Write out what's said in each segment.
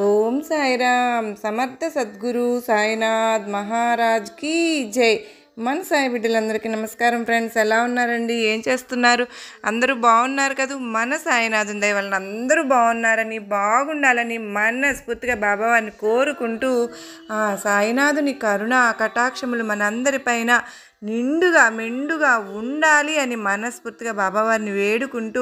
ఓం సాయిరామ్ సమర్థ సద్గురు సాయినాథ్ మహారాజ్ కీ జై. మన సాయి బిడ్డలందరికీ నమస్కారం ఫ్రెండ్స్. ఎలా ఉన్నారండి? ఏం చేస్తున్నారు? అందరూ బాగున్నారు కదా? మన సాయినాథుని దయ వలన అందరూ బాగున్నారని, బాగుండాలని మనస్ఫూర్తిగా బాబావారిని కోరుకుంటూ ఆ సాయినాథుని కరుణ కటాక్షములు మనందరిపైన నిండుగా మెండుగా ఉండాలి అని మనస్ఫూర్తిగా బాబావారిని వేడుకుంటూ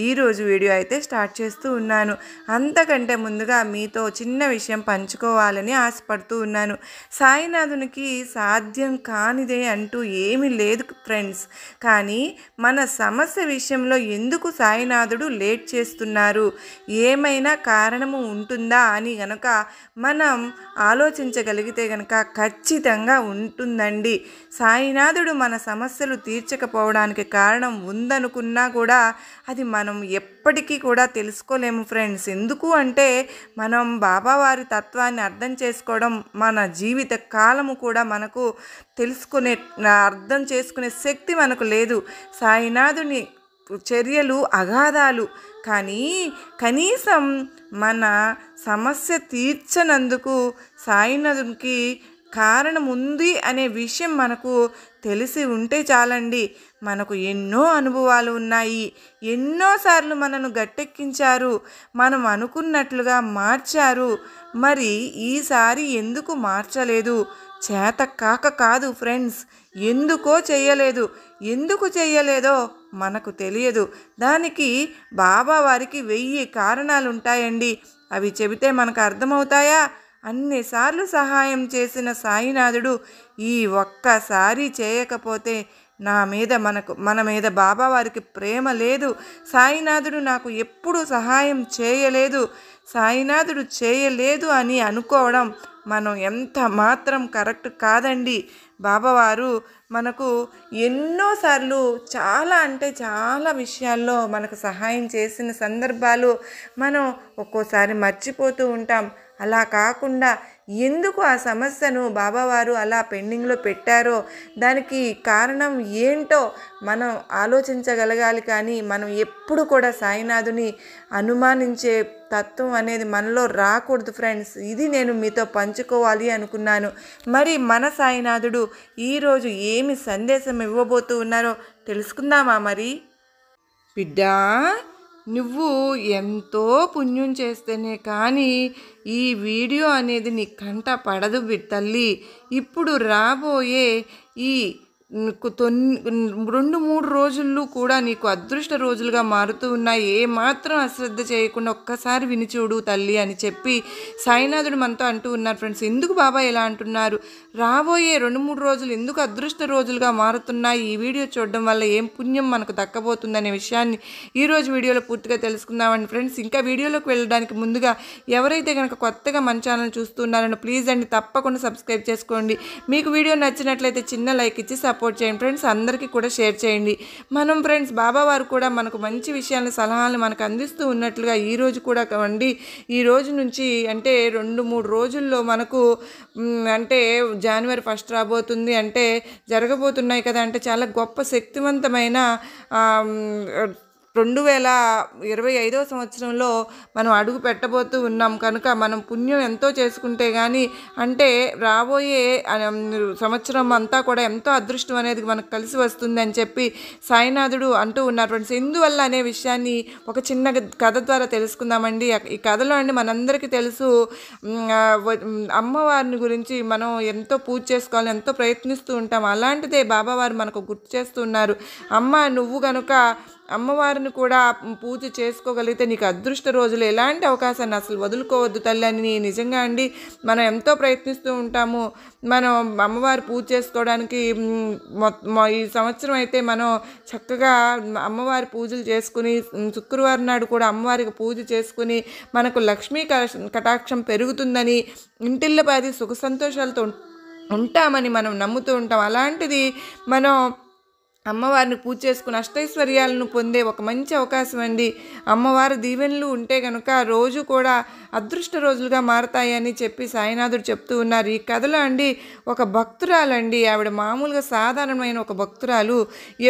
ఈరోజు వీడియో అయితే స్టార్ట్ చేస్తూ ఉన్నాను. అంతకంటే ముందుగా మీతో చిన్న విషయం పంచుకోవాలని ఆశపడుతూ ఉన్నాను. సాయినాథునికి సాధ్యం కానిదే అంటూ ఏమీ లేదు ఫ్రెండ్స్. కానీ మన సమస్య విషయంలో ఎందుకు సాయినాథుడు లేట్ చేస్తున్నారు, ఏమైనా కారణము ఉంటుందా అని గనక మనం ఆలోచించగలిగితే గనక ఖచ్చితంగా ఉంటుందండి. సాయినాథుడు మన సమస్యలు తీర్చకపోవడానికి కారణం ఉందనుకున్నా కూడా అది మనం ఎప్పటికీ కూడా తెలుసుకోలేము ఫ్రెండ్స్. ఎందుకు అంటే మనం బాబావారి తత్వాన్ని అర్థం చేసుకోవడం మన జీవిత కాలము కూడా మనకు అర్థం చేసుకునే శక్తి మనకు లేదు. సాయినాథుని చర్యలు అగాధాలు, కానీ కనీసం మన సమస్య తీర్చనందుకు సాయినాథునికి కారణం ఉంది అనే విషయం మనకు తెలిసి ఉంటే చాలండి. మనకు ఎన్నో అనుభవాలు ఉన్నాయి, ఎన్నోసార్లు మనను గట్టెక్కించారు, మనం అనుకున్నట్లుగా మార్చారు. మరి ఈసారి ఎందుకు మార్చలేదు? చేత కాక కాదు ఫ్రెండ్స్, ఎందుకో చెయ్యలేదు. ఎందుకు చెయ్యలేదో మనకు తెలియదు. దానికి బాబావారికి 1000 కారణాలు ఉంటాయండి. అవి చెబితే మనకు అర్థమవుతాయా? అన్నిసార్లు సహాయం చేసిన సాయినాథుడు ఈ ఒక్కసారి చేయకపోతే మన మీద బాబావారికి ప్రేమ లేదు. సాయినాథుడు నాకు ఎప్పుడు సహాయం చేయలేదు, సాయినాథుడు చేయలేదు అని అనుకోవడం మనం ఎంత మాత్రం కరెక్ట్ కాదండి. బాబావారు మనకు ఎన్నోసార్లు చాలా విషయాల్లో మనకు సహాయం చేసిన సందర్భాలు మనం ఒక్కోసారి మర్చిపోతూ ఉంటాం. అలా కాకుండా ఎందుకు ఆ సమస్యను బాబావారు అలా పెండింగ్లో పెట్టారో, దానికి కారణం ఏంటో మనం ఆలోచించగలగాలి. కానీ మనం ఎప్పుడు కూడా సాయినాథుని అనుమానించే తత్వం అనేది మనలో రాకూడదు ఫ్రెండ్స్. ఇది నేను మీతో పంచుకోవాలి అనుకున్నాను. మరి మన సాయినాథుడు ఈరోజు ఏమి సందేశం ఇవ్వబోతూ ఉన్నారో తెలుసుకుందామా? మరి బిడ్డా, నువ్వు ఎంతో పుణ్యం చేస్తేనే కానీ ఈ వీడియో అనేది నీ కంట పడదు తల్లి. ఇప్పుడు రాబోయే ఈ 2-3 రోజుల్లో కూడా నీకు అదృష్ట రోజులుగా మారుతూ ఉన్నాయి. ఏమాత్రం అశ్రద్ధ చేయకుండా ఒక్కసారి విని చూడు తల్లి అని చెప్పి సాయినాథుడు మనతో అంటూ ఉన్నారు ఫ్రెండ్స్. ఎందుకు బాబా ఇలా అంటున్నారు? రాబోయే 2-3 రోజులు ఎందుకు అదృష్ట రోజులుగా మారుతున్నాయి? ఈ వీడియో చూడడం వల్ల ఏం పుణ్యం మనకు దక్కబోతుందనే విషయాన్ని ఈరోజు వీడియోలో పూర్తిగా తెలుసుకుందామండి ఫ్రెండ్స్. ఇంకా వీడియోలోకి వెళ్ళడానికి ముందుగా ఎవరైతే కనుక కొత్తగా మన ఛానల్ చూస్తున్నారో ప్లీజ్ అండి తప్పకుండా సబ్స్క్రైబ్ చేసుకోండి. మీకు వీడియో నచ్చినట్లయితే చిన్న లైక్ ఇచ్చి సపోర్ట్ చేయండి ఫ్రెండ్స్. అందరికీ కూడా షేర్ చేయండి. మనం ఫ్రెండ్స్ బాబావారు కూడా మనకు మంచి విషయాలను సలహాలను మనకు అందిస్తూ ఉన్నట్లుగా ఈరోజు కూడా అండి, ఈ రోజు నుంచి అంటే 2-3 రోజుల్లో మనకు అంటే జనవరి 1 రాబోతుంది, అంటే జరగబోతున్నాయి కదా, అంటే చాలా గొప్ప శక్తివంతమైన 2025వ సంవత్సరంలో మనం అడుగు పెట్టబోతూ ఉన్నాం. కనుక మనం పుణ్యం ఎంతో చేసుకుంటే కానీ అంటే రాబోయే సంవత్సరం అంతా కూడా ఎంతో అదృష్టం అనేది మనకు కలిసి వస్తుంది అని చెప్పి సాయినాథుడు అంటూ ఉన్నారు ఫ్రెండ్స్. ఎందువల్ల అనే విషయాన్ని ఒక చిన్న కథ ద్వారా తెలుసుకుందామండి. ఈ కథలో అండి మనందరికీ తెలుసు, అమ్మవారిని గురించి మనం ఎంతో పూజ చేసుకోవాలని ఎంతో ప్రయత్నిస్తూ ఉంటాం. అలాంటిదే బాబావారు మనకు గుర్తు చేస్తూ ఉన్నారు. అమ్మ, నువ్వు కనుక అమ్మవారిని కూడా పూజ చేసుకోగలిగితే నీకు అదృష్ట రోజులు, ఎలాంటి అవకాశాన్ని అసలు వదులుకోవద్దు తల్లి అని. నిజంగా అండి మనం ఎంతో ప్రయత్నిస్తూ ఉంటాము మనం అమ్మవారి పూజ చేసుకోవడానికి. ఈ సంవత్సరం అయితే మనం చక్కగా అమ్మవారి పూజలు చేసుకుని శుక్రవారం నాడు కూడా అమ్మవారికి పూజ చేసుకుని మనకు లక్ష్మీ కటాక్షం పెరుగుతుందని, ఇంటిల్లపాది సుఖ సంతోషాలతో ఉంటామని మనం నమ్ముతూ ఉంటాం. అలాంటిది మనం అమ్మవారిని పూజ చేసుకుని అష్టైశ్వర్యాలను పొందే ఒక మంచి అవకాశం అండి. అమ్మవారి దీవెనలు ఉంటే కనుక రోజు కూడా అదృష్ట రోజులుగా మారతాయని చెప్పి సాయినాథుడు చెప్తూ ఉన్నారు. ఈ కథలో అండి ఒక భక్తురాలండి, ఆవిడ మామూలుగా సాధారణమైన ఒక భక్తురాలు.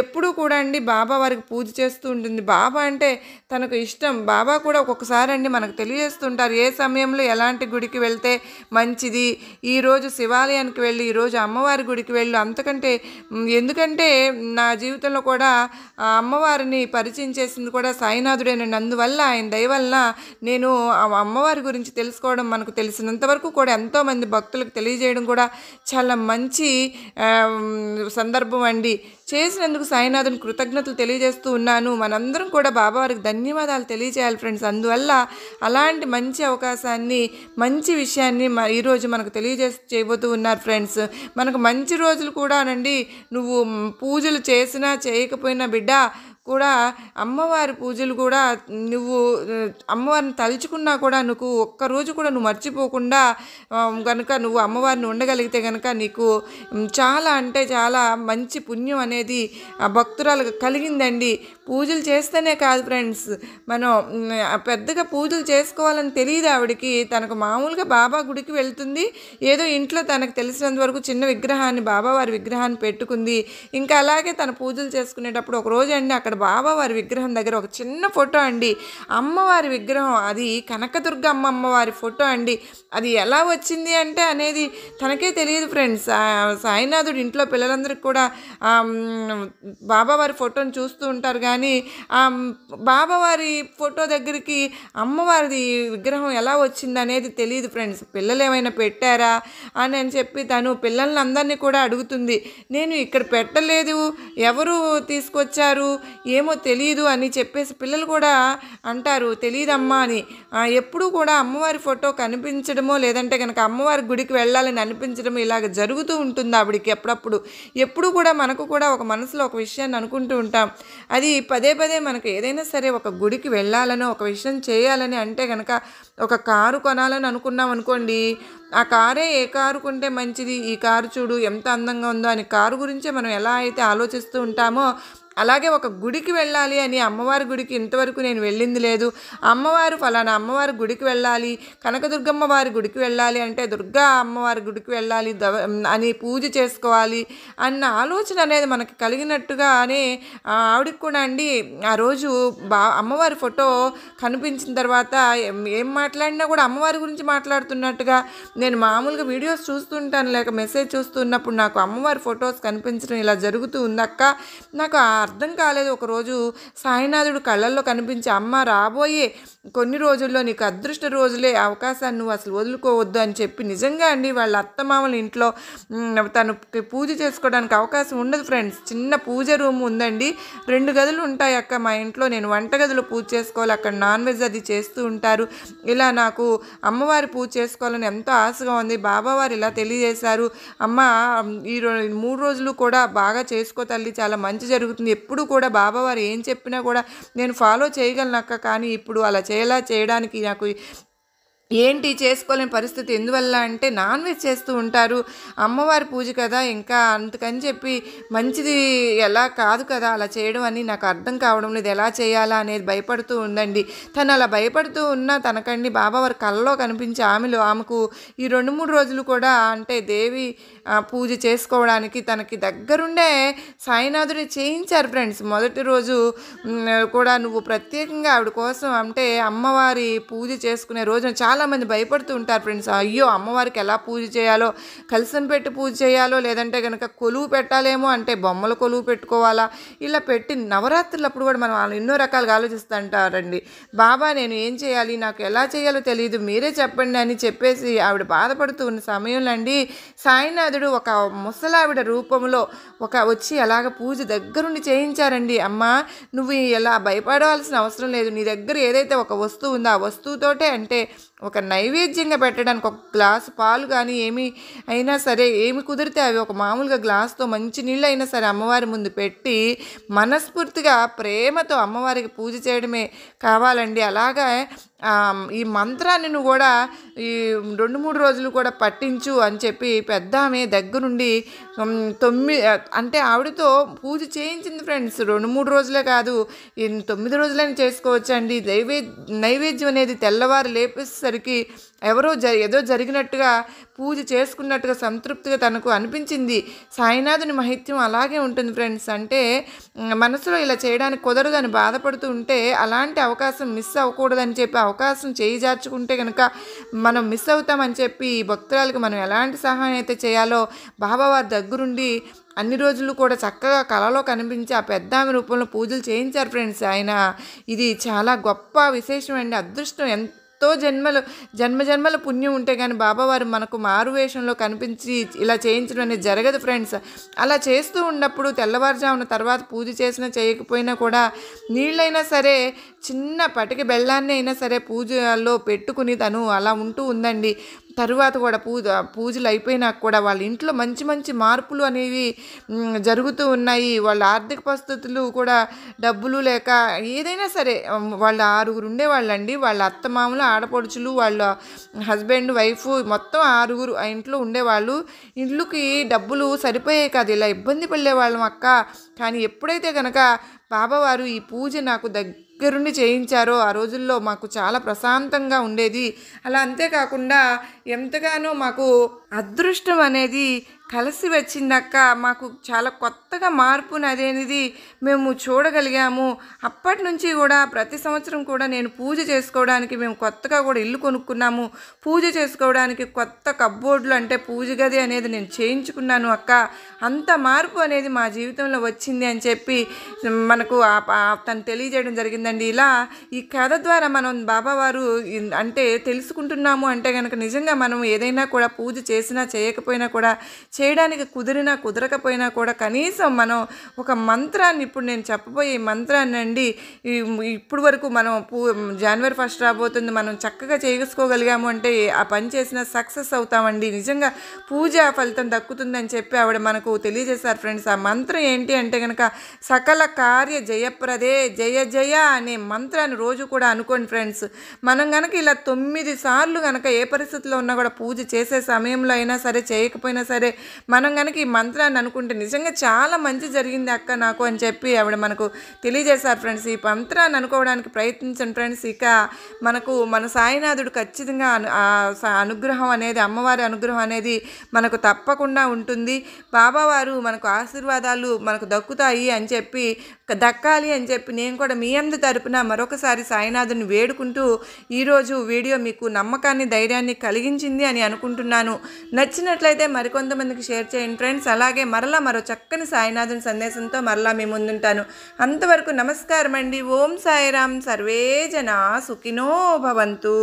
ఎప్పుడూ కూడా అండి బాబా వారికి పూజ చేస్తూ ఉంటుంది. బాబా అంటే తనకు ఇష్టం. బాబా కూడా ఒక్కొక్కసారి అండి మనకు తెలియజేస్తుంటారు ఏ సమయంలో ఎలాంటి గుడికి వెళ్తే మంచిది, ఈరోజు శివాలయానికి వెళ్ళి ఈరోజు అమ్మవారి గుడికి వెళ్ళు. అంతకంటే ఎందుకంటే నా జీవితంలో కూడా ఆ అమ్మవారిని పరిచయం చేసింది కూడా సాయినాథుడేనండి. అందువల్ల ఆయన దయ వలన నేను ఆ అమ్మవారి గురించి తెలుసుకోవడం, మనకు తెలిసినంతవరకు కూడా ఎంతోమంది భక్తులకు తెలియజేయడం కూడా చాలా మంచి సందర్భం అండి. చేసినందుకు సాయినాథుని కృతజ్ఞతలు తెలియజేస్తూ ఉన్నాను. మనందరం కూడా బాబావారికి ధన్యవాదాలు తెలియజేయాలి ఫ్రెండ్స్. అందువల్ల అలాంటి మంచి అవకాశాన్ని, మంచి విషయాన్ని ఈరోజు మనకు చేయబోతూ ఉన్నారు ఫ్రెండ్స్. మనకు మంచి రోజులు కూడానండి, నువ్వు పూజలు చేసినా చేయకపోయినా బిడ్డ కూడా అమ్మవారి పూజలు కూడా నువ్వు అమ్మవారిని తలుచుకున్నా కూడా నువ్వు ఒక్కరోజు కూడా నువ్వు మర్చిపోకుండా కనుక నువ్వు అమ్మవారిని ఉండగలిగితే కనుక నీకు చాలా అంటే చాలా మంచి పుణ్యం అనేది ఆ భక్తురాలకు కలిగిందండి. పూజలు చేస్తేనే కాదు ఫ్రెండ్స్, మనం పెద్దగా పూజలు చేసుకోవాలని తెలియదు ఆవిడికి. తనకు మామూలుగా బాబా గుడికి వెళ్తుంది, ఏదో ఇంట్లో తనకు తెలిసినంత వరకు చిన్న విగ్రహాన్ని, బాబావారి విగ్రహాన్ని పెట్టుకుంది. ఇంకా అలాగే తన పూజలు చేసుకునేటప్పుడు ఒక రోజు అండి అక్కడ బాబావారి విగ్రహం దగ్గర ఒక చిన్న ఫోటో అండి, అమ్మవారి విగ్రహం, అది కనకదుర్గ అమ్మవారి ఫోటో అండి. అది ఎలా వచ్చింది అంటే అనేది తనకే తెలియదు ఫ్రెండ్స్. సాయినాథుడు ఇంట్లో పిల్లలందరికీ కూడా బాబావారి ఫోటోని చూస్తూ ఉంటారు, కానీ బాబావారి ఫోటో దగ్గరికి అమ్మవారి విగ్రహం ఎలా వచ్చింది అనేది తెలియదు ఫ్రెండ్స్. పిల్లలు ఏమైనా పెట్టారా అని చెప్పి తను పిల్లల్ని అందరినీ కూడా అడుగుతుంది. నేను ఇక్కడ పెట్టలేదు, ఎవరు తీసుకొచ్చారు ఏమో తెలియదు అని చెప్పేసి పిల్లలు కూడా అంటారు, తెలియదమ్మా అని. ఎప్పుడూ కూడా అమ్మవారి ఫోటో కనిపించడమో లేదంటే కనుక అమ్మవారి గుడికి వెళ్ళాలని అనిపించడమో ఇలాగ జరుగుతూ ఉంటుంది ఆవిడికి అప్పుడప్పుడు. ఎప్పుడు కూడా మనకు కూడా ఒక మనసులో ఒక విషయాన్ని అనుకుంటూ ఉంటాం. అది పదే పదే మనకు ఏదైనా సరే ఒక గుడికి వెళ్ళాలని, ఒక విషయం చేయాలని అంటే కనుక ఒక కారు కొనాలని అనుకున్నాం అనుకోండి, ఆ కారే ఏ కారు కొంటే మంచిది, ఈ కారు చూడు ఎంత అందంగా ఉందో అని కారు గురించే మనం ఎలా అయితే ఆలోచిస్తూ ఉంటామో, అలాగే ఒక గుడికి వెళ్ళాలి అని, అమ్మవారి గుడికి ఇంతవరకు నేను వెళ్ళింది లేదు, అమ్మవారు ఫలానా అమ్మవారి గుడికి వెళ్ళాలి, కనకదుర్గమ్మ వారి గుడికి వెళ్ళాలి అంటే దుర్గా అమ్మవారి గుడికి వెళ్ళాలి అని పూజ చేసుకోవాలి అన్న ఆలోచన అనేది మనకి కలిగినట్టుగానే ఆవిడకి కూడా అండి ఆ రోజు అమ్మవారి ఫోటో కనిపించిన తర్వాత ఏం మాట్లాడినా కూడా అమ్మవారి గురించి మాట్లాడుతున్నట్టుగా, నేను మామూలుగా వీడియోస్ చూస్తుంటాను లేక మెసేజ్ చూస్తున్నప్పుడు నాకు అమ్మవారి ఫొటోస్ కనిపించడం ఇలా జరుగుతూ ఉందక్క, నాకు అర్థం కాలేదు. ఒకరోజు సాయినాథుడు కళ్ళల్లో కనిపించి, అమ్మ రాబోయే కొన్ని రోజుల్లో నీకు అదృష్ట రోజులే, అవకాశాన్ని నువ్వు అసలు వదులుకోవద్దు అని చెప్పి, నిజంగా అండి వాళ్ళ అత్తమామల ఇంట్లో తను పూజ చేసుకోవడానికి అవకాశం ఉండదు ఫ్రెండ్స్. చిన్న పూజ రూమ్ ఉందండి, 2 గదులు ఉంటాయి అక్క మా ఇంట్లో, నేను వంటగదిలో పూజ చేసుకోవాలి, అక్కడ నాన్ వెజ్ అది చేస్తూ ఉంటారు. ఇలా నాకు అమ్మవారి పూజ చేసుకోవాలని ఎంతో ఆశగా ఉంది. బాబావారు ఇలా తెలియజేశారు, అమ్మ ఈ 3 రోజులు కూడా బాగా చేసుకో తల్లి, చాలా మంచి జరుగుతుంది. ఎప్పుడు కూడా బాబావారు ఏం చెప్పినా కూడా నేను ఫాలో చేయగలను అక్క, కానీ ఇప్పుడు అలా చేయడానికి నాకు ఏంటి చేసుకోలేని పరిస్థితి. ఎందువల్ల అంటే నాన్ వెజ్ చేస్తూ ఉంటారు, అమ్మవారి పూజ కదా, ఇంకా అందుకని చెప్పి మంచిది ఎలా కాదు కదా అలా చేయడం అని నాకు అర్థం కావడం లేదు, ఎలా చేయాలా అనేది భయపడుతూ ఉందండి. తను అలా భయపడుతూ ఉన్నా తనకండి బాబావారి కళ్ళలో కనిపించే ఆమెకు ఈ 2-3 రోజులు కూడా అంటే దేవి పూజ చేసుకోవడానికి తనకి దగ్గరుండే సాయినాథుని చేయించారు ఫ్రెండ్స్. మొదటి రోజు కూడా నువ్వు ప్రత్యేకంగా ఆవిడ కోసం అంటే అమ్మవారి పూజ చేసుకునే రోజున చాలామంది భయపడుతూ ఉంటారు ఫ్రెండ్స్. అయ్యో అమ్మవారికి ఎలా పూజ చేయాలో, కలసం పెట్టి పూజ చేయాలో, లేదంటే కనుక కొలువు పెట్టాలేమో, అంటే బొమ్మల కొలువు పెట్టుకోవాలా, ఇలా పెట్టి నవరాత్రులప్పుడు కూడా మనం వాళ్ళు ఎన్నో రకాలుగా ఆలోచిస్తుంటారండి. బాబా నేను ఏం చేయాలి, నాకు ఎలా చేయాలో తెలియదు, మీరే చెప్పండి అని చెప్పేసి ఆవిడ బాధపడుతూ ఉన్న సమయంలో అండి సాయినాథుడు ఒక ముసలావిడ రూపంలో వచ్చి అలాగ పూజ దగ్గరుండి చేయించారండి. అమ్మ నువ్వు ఎలా భయపడవలసిన అవసరం లేదు, నీ దగ్గర ఏదైతే ఒక వస్తువు ఉందో ఆ వస్తువుతోటే అంటే ఒక నైవేద్యంగా పెట్టడానికి ఒక గ్లాసు పాలు కానీ ఏమి అయినా సరే, ఏమి కుదిరితే అవి ఒక మామూలుగా గ్లాస్తో మంచి నీళ్ళు అయినా సరే అమ్మవారి ముందు పెట్టి మనస్ఫూర్తిగా ప్రేమతో అమ్మవారికి పూజ చేయడమే కావాలండి. అలాగా ఈ మంత్రాన్ని నువ్వు కూడా ఈ 2-3 రోజులు కూడా పట్టించు అని చెప్పి పెద్ద ఆమె దగ్గరుండి 9 అంటే ఆవిడతో పూజ చేయించింది ఫ్రెండ్స్. 2-3 రోజులే కాదు, 9 రోజులైనా చేసుకోవచ్చండి. నైవేద్యం అనేది తెల్లవారు లేపేసరికి ఎవరో ఏదో జరిగినట్టుగా పూజ చేసుకున్నట్టుగా సంతృప్తిగా తనకు అనిపించింది. సాయినాథుని మహిత్యం అలాగే ఉంటుంది ఫ్రెండ్స్. అంటే మనసులో ఇలా చేయడానికి కుదరదని బాధపడుతూ ఉంటే అలాంటి అవకాశం మిస్ అవ్వకూడదని చెప్పి అవకాశం చేయిజార్చుకుంటే కనుక మనం మిస్ అవుతామని చెప్పి ఈ భక్తురాలకు మనం ఎలాంటి సహాయం అయితే చేయాలో బాబావారి దగ్గరుండి అన్ని రోజులు కూడా చక్కగా కళలో కనిపించి ఆ పెద్ద ఆమె రూపంలో పూజలు చేయించారు ఫ్రెండ్స్. ఇది చాలా గొప్ప విశేషం అండి, అదృష్టం. ఎంతో జన్మల పుణ్యం ఉంటే కానీ బాబావారు మనకు మారువేషంలో కనిపించి ఇలా చేయించడం అనేది జరగదు ఫ్రెండ్స్. అలా చేస్తూ ఉన్నప్పుడు తెల్లవారుజామున తర్వాత పూజ చేసినా చేయకపోయినా కూడా నీళ్ళైనా సరే, చిన్న పటికి బెల్లాన్ని అయినా సరే పూజలో పెట్టుకుని తను అలా ఉంటూ ఉందండి. తరువాత కూడా పూజలు అయిపోయినాక కూడా వాళ్ళ ఇంట్లో మంచి మంచి మార్పులు అనేవి జరుగుతూ ఉన్నాయి. వాళ్ళ ఆర్థిక పరిస్థితులు కూడా డబ్బులు లేక ఏదైనా సరే, వాళ్ళ 6 ఉండేవాళ్ళండి. వాళ్ళ అత్తమామలు, ఆడపడుచులు, వాళ్ళ హస్బెండ్, వైఫ్ మొత్తం 6 ఆ ఇంట్లో ఉండేవాళ్ళు. ఇంట్లోకి డబ్బులు సరిపోయాయి కాదు, ఇలా ఇబ్బంది పడేవాళ్ళం అక్క. కానీ ఎప్పుడైతే కనుక బాబావారు ఈ పూజ నాకు దగ్గరుండి చేయించారో ఆ రోజుల్లో మాకు చాలా ప్రశాంతంగా ఉండేది. అలా అంతేకాకుండా ఎంతగానో మాకు అదృష్టం అనేది కలిసి వచ్చిందక్క. మాకు చాలా కొత్తగా మార్పుని అనేది మేము చూడగలిగాము. అప్పటి నుంచి కూడా ప్రతి సంవత్సరం కూడా నేను పూజ చేసుకోవడానికి మేము కొత్తగా కూడా ఇల్లు కొనుక్కున్నాము. పూజ చేసుకోవడానికి కొత్త కబ్బోర్డులు, అంటే పూజ గది అనేది నేను చేయించుకున్నాను అక్క. అంత మార్పు అనేది మా జీవితంలో వచ్చింది అని చెప్పి మనకు తను తెలియజేయడం జరిగిందండి. ఇలా ఈ కథ ద్వారా మనం బాబావారు అంటే తెలుసుకుంటున్నాము అంటే కనుక నిజంగా మనం ఏదైనా కూడా పూజ చేసినా చేయకపోయినా కూడా, చేయడానికి కుదిరినా కుదరకపోయినా కూడా కనీసం మనం ఒక మంత్రాన్ని, ఇప్పుడు నేను చెప్పబోయే మంత్రాన్ని అండి, ఇప్పుడు వరకు మనం జనవరి 1 రాబోతుంది, మనం చక్కగా చేసుకోగలిగాము అంటే ఆ పని చేసిన సక్సెస్ అవుతామండి. నిజంగా పూజ ఫలితం దక్కుతుందని చెప్పి ఆవిడ మనకు తెలియజేశారు ఫ్రెండ్స్. ఆ మంత్రం ఏంటి అంటే కనుక సకల కార్య జయప్రదే జయ జయ అనే మంత్రాన్ని రోజు కూడా అనుకోండి ఫ్రెండ్స్. మనం కనుక ఇలా 9 సార్లు కనుక ఏ పరిస్థితిలో ఉన్నా కూడా పూజ చేసే సమయంలో అయినా సరే, చేయకపోయినా సరే, మనం కనుక ఈ మంత్రాన్ని అనుకుంటే నిజంగా చాలా మంచి జరిగింది అక్క నాకు అని చెప్పి ఆవిడ మనకు తెలియజేశారు ఫ్రెండ్స్. ఈ మంత్రాన్ని అనుకోవడానికి ప్రయత్నించండి ఫ్రెండ్స్. ఇక మనకు మన సాయినాథుడు ఖచ్చితంగా అనుగ్రహం అనేది, అమ్మవారి అనుగ్రహం అనేది మనకు తప్పకుండా ఉంటుంది. బాబావారు మనకు ఆశీర్వాదాలు మనకు దక్కుతాయి అని చెప్పి, దక్కాలి అని చెప్పి నేను కూడా మీ అందరి తరపున మరొకసారి సాయినాథుని వేడుకుంటూ ఈరోజు వీడియో మీకు నమ్మకాన్ని, ధైర్యాన్ని కలిగించింది అని అనుకుంటున్నాను. నచ్చినట్లయితే మరికొంతమందికి షేర్ చేయండి ఫ్రెండ్స్. అలాగే మరో చక్కని సాయినాథుని సందేశంతో మరలా మీ ముందుంటాను. అంతవరకు నమస్కారం అండి. ఓం సాయిరాం. సర్వే జనా సుఖినో భవంతు.